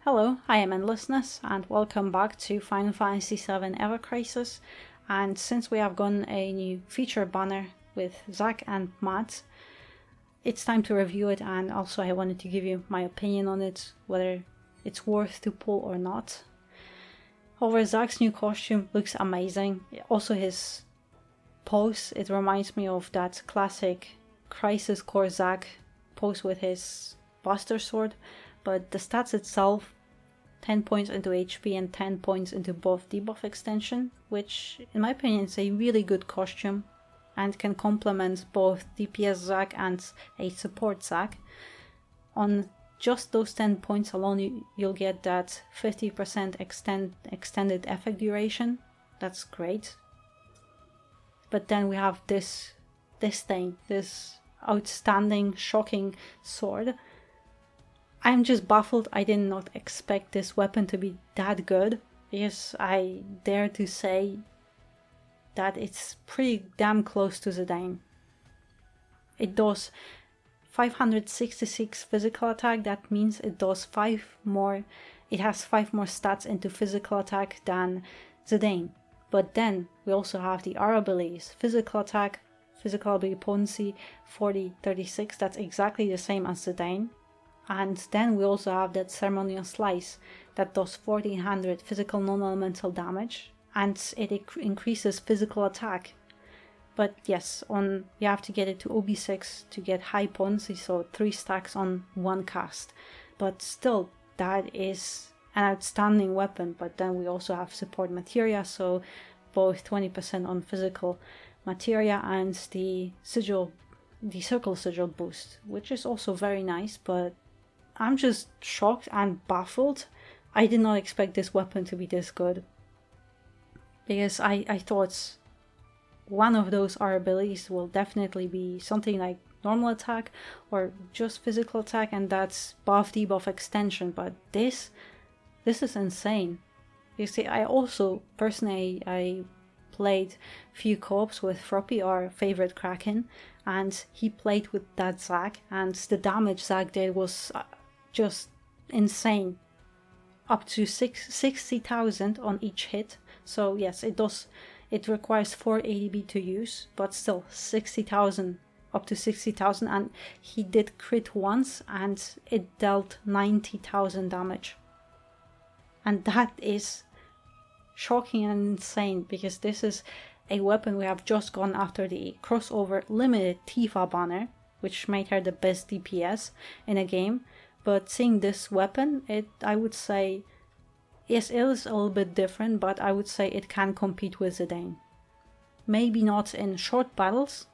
Hello, I am Endlessness, and welcome back to Final Fantasy VII Ever Crisis. And since we have gotten a new feature banner with Zack and Matt, it's time to review it, and also I wanted to give you my opinion on it, whether it's worth to pull or not. However, Zack's new costume looks amazing. Also his pose, it reminds me of that classic Crisis Core Zack pose with his Buster Sword, but the stats itself, 10 points into HP and 10 points into buff debuff extension, which in my opinion is a really good costume and can complement both DPS Zack and a support Zack. On just those 10 points alone, you'll get that 50% extended effect duration. That's great. But then we have this outstanding, shocking sword. I'm just baffled. I did not expect this weapon to be that good, because I dare to say that it's pretty damn close to Zidane. It does 566 physical attack. That means it does 5 more. It has 5 more stats into physical attack than Zidane. But then we also have the R abilities: physical attack, physical ability potency, 40-36. That's exactly the same as Zidane. And then we also have that Ceremonial Slice that does 1400 physical non-elemental damage, and it increases physical attack. But yes, you have to get it to OB6 to get high potency, so 3 stacks on 1 cast. But still, that is an outstanding weapon. But then we also have support materia, so both 20% on physical materia and the circle sigil boost, which is also very nice. But I'm just shocked and baffled. I did not expect this weapon to be this good, because I thought one of those R abilities will definitely be something like normal attack or just physical attack, and that's buff debuff extension. But this is insane. You see, I also personally I played few co-ops with Froppy, our favorite Kraken, and he played with that Zack, and the damage Zack did was just insane, up to 60,000 on each hit. So yes, it requires 4 ADB to use, but still 60,000, up to 60,000, and he did crit once and it dealt 90,000 damage. And that is shocking and insane, because this is a weapon we have just gone after the crossover limited Tifa banner, which made her the best DPS in a game. But seeing this weapon, I would say, yes, it is a little bit different, but I would say it can compete with Zidane. Maybe not in short battles,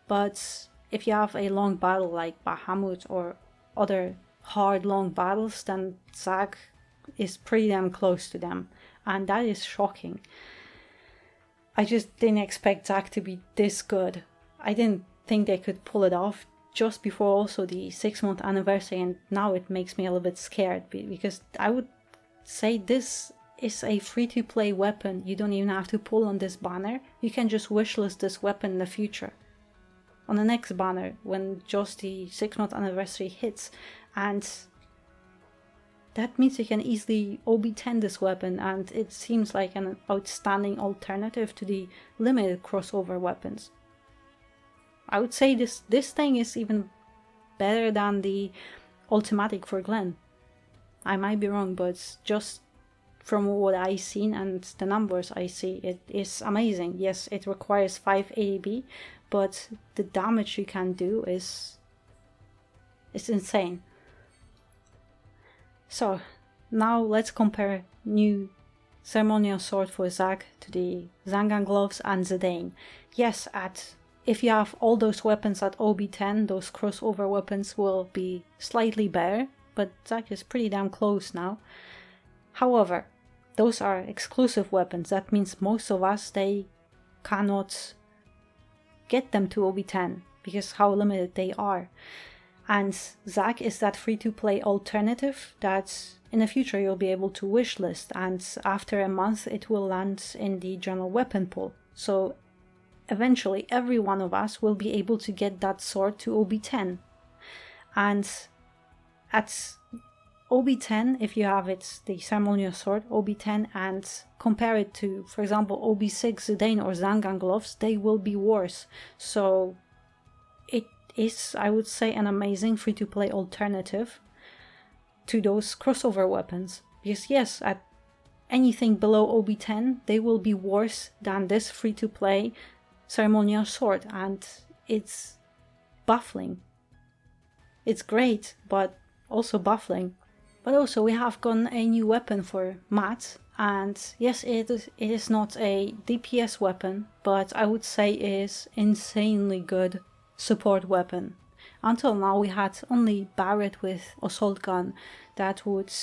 but if you have a long battle like Bahamut or other hard long battles, then Zack is pretty damn close to them, and that is shocking. I just didn't expect Zack to be this good. I didn't think they could pull it off just before also the 6-month anniversary, and now it makes me a little bit scared, because I would say this is a free-to-play weapon. You don't even have to pull on this banner. You can just wishlist this weapon in the future, on the next banner, when just the 6-month anniversary hits, and that means you can easily OB10 this weapon, and it seems like an outstanding alternative to the limited crossover weapons. I would say this thing is even better than the Ultimatic for Glenn. I might be wrong, but just from what I've seen and the numbers I see, it is amazing. Yes, it requires 5 ADB, but the damage you can do is insane. So now let's compare new Ceremonial Sword for Zack to the Zangan Gloves and Zidane. Yes, if you have all those weapons at OB10, those crossover weapons will be slightly better, but Zack is pretty damn close now. However, those are exclusive weapons. That means most of us, they cannot get them to OB10 because how limited they are. And Zack is that free-to-play alternative that in the future you'll be able to wishlist, and after a month it will land in the general weapon pool. So eventually every one of us will be able to get that sword to OB10. And at OB10, if you have it, the Ceremonial Sword, OB10, and compare it to, for example, OB6 Zidane or Zangan gloves, they will be worse. So it is, I would say, an amazing free-to-play alternative to those crossover weapons. Because yes, at anything below OB10, they will be worse than this free-to-play Ceremonial Sword, and it's baffling. It's great, but also baffling. But also we have gotten a new weapon for Matt, and yes, it is not a DPS weapon, but I would say it is insanely good support weapon. Until now we had only Barret with Assault Gun that would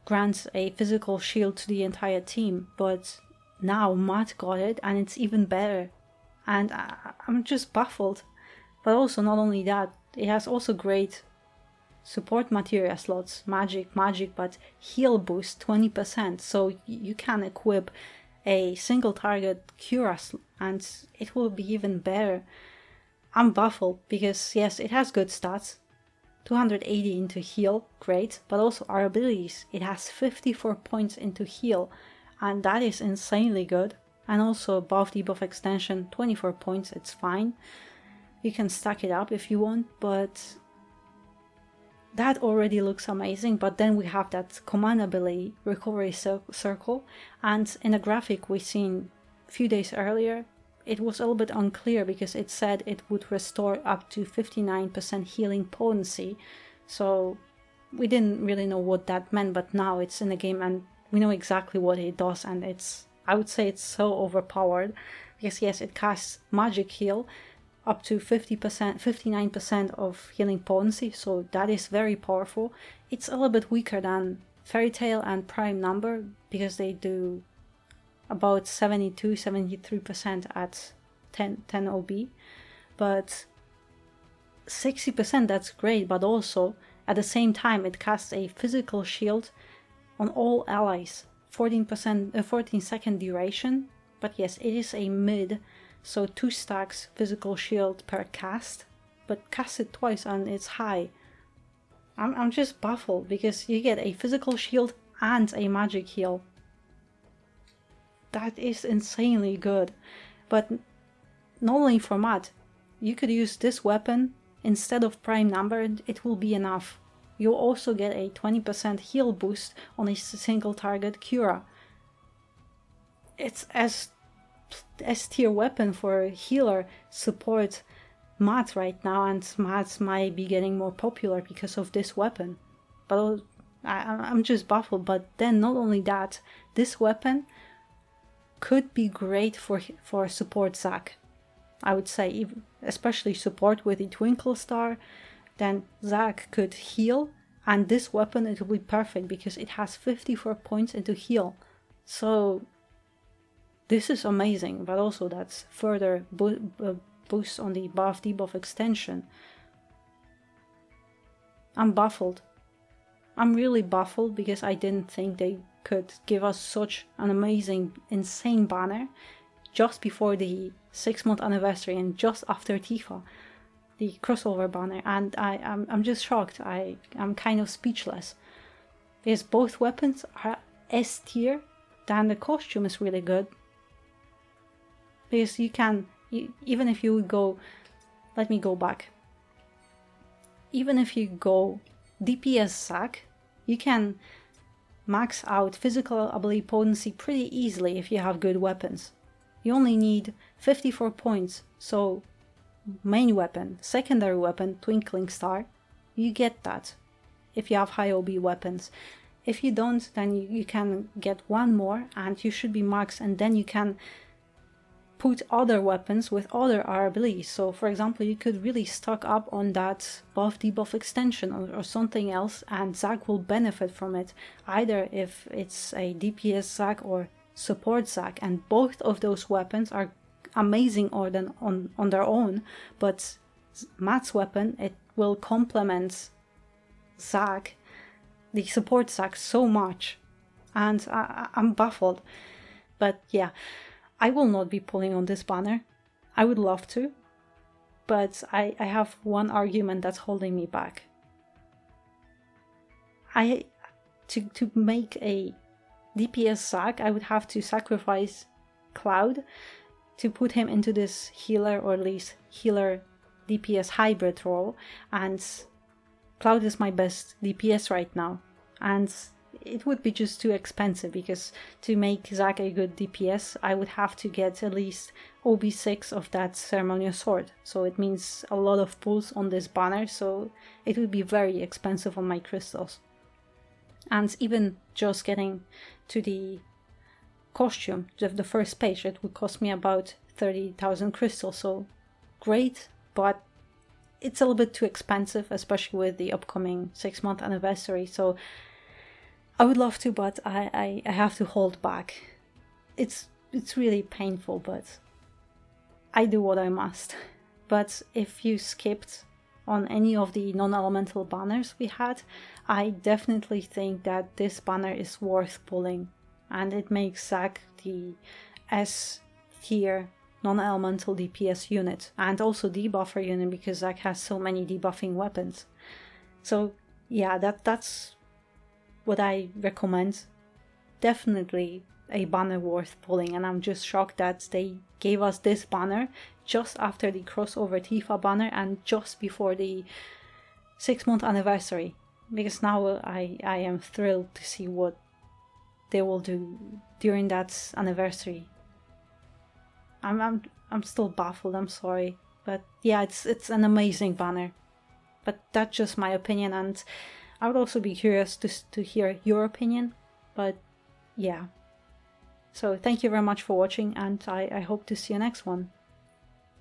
grant a physical shield to the entire team, but now Matt got it and it's even better. And I'm just baffled. But also not only that, it has also great support materia slots, magic, but heal boost 20%, so you can equip a single target cura and it will be even better. I'm baffled because yes, it has good stats, 280 into heal, great, but also our abilities, it has 54 points into heal, and that is insanely good. And also buff debuff extension, 24 points, it's fine. You can stack it up if you want, but that already looks amazing. But then we have that command ability, recovery circle, and in a graphic we seen a few days earlier, it was a little bit unclear because it said it would restore up to 59% healing potency, so we didn't really know what that meant, but now it's in the game and we know exactly what it does, and I would say it's so overpowered because yes, it casts magic heal up to 59% of healing potency, so that is very powerful. It's a little bit weaker than Fairy Tail and Prime Number because they do about 72-73% at 10 OB, but 60%, that's great. But also at the same time it casts a physical shield on all allies, 14 second duration. But yes, it is a mid, so 2 stacks physical shield per cast, but cast it twice and it's high. I'm just baffled because you get a physical shield and a magic heal. That is insanely good. But not only for Matt, you could use this weapon instead of Prime Number and it will be enough. You'll also get a 20% heal boost on a single target cura. It's S tier weapon for healer support Matt right now, and Matt might be getting more popular because of this weapon. But I'm just baffled. But then not only that, this weapon could be great for support Zack. I would say, especially support with the Twinkle Star, then Zack could heal, and this weapon, it will be perfect because it has 54 points into heal. So this is amazing, but also that's further boost on the buff debuff extension. I'm baffled. I'm really baffled because I didn't think they could give us such an amazing, insane banner just before the 6-month anniversary and just after Tifa, the crossover banner, and I'm just shocked. I'm kind of speechless because both weapons are S tier, then the costume is really good because even if you would go, let me go back, even if you go DPS Zack, you can max out physical ability potency pretty easily if you have good weapons. You only need 54 points, so main weapon, secondary weapon, Twinkling Star, you get that if you have high OB weapons. If you don't, then you can get one more and you should be maxed, and then you can put other weapons with other R abilities. So for example, you could really stock up on that buff debuff extension or something else, and Zack will benefit from it, either if it's a DPS Zack or support Zack, and both of those weapons are amazing on their own, but Matt's weapon, it will complement Zack, the support Zack, so much, and I'm baffled. But yeah, I will not be pulling on this banner. I would love to, but I have one argument that's holding me back. to make a DPS Zack, I would have to sacrifice Cloud to put him into this healer, or at least healer DPS hybrid role, and Cloud is my best DPS right now, and it would be just too expensive, because to make Zack a good DPS I would have to get at least OB6 of that Ceremonial sword, so it means a lot of pulls on this banner, so it would be very expensive on my crystals. And even just getting to the costume, the first page, it would cost me about 30,000 crystals, so great, but it's a little bit too expensive, especially with the upcoming 6-month anniversary, so I would love to, but I have to hold back. It's really painful, but I do what I must. But if you skipped on any of the non-elemental banners we had, I definitely think that this banner is worth pulling, and it makes Zack the S tier non-elemental DPS unit, and also debuffer unit, because Zack has so many debuffing weapons. So yeah, that's what I recommend. Definitely a banner worth pulling, and I'm just shocked that they gave us this banner just after the crossover Tifa banner and just before the 6-month anniversary, because now I am thrilled to see what they will do during that anniversary. I'm still baffled, I'm sorry, but yeah, it's an amazing banner. But that's just my opinion, and I would also be curious to hear your opinion, but yeah. So thank you very much for watching, and I hope to see you next one.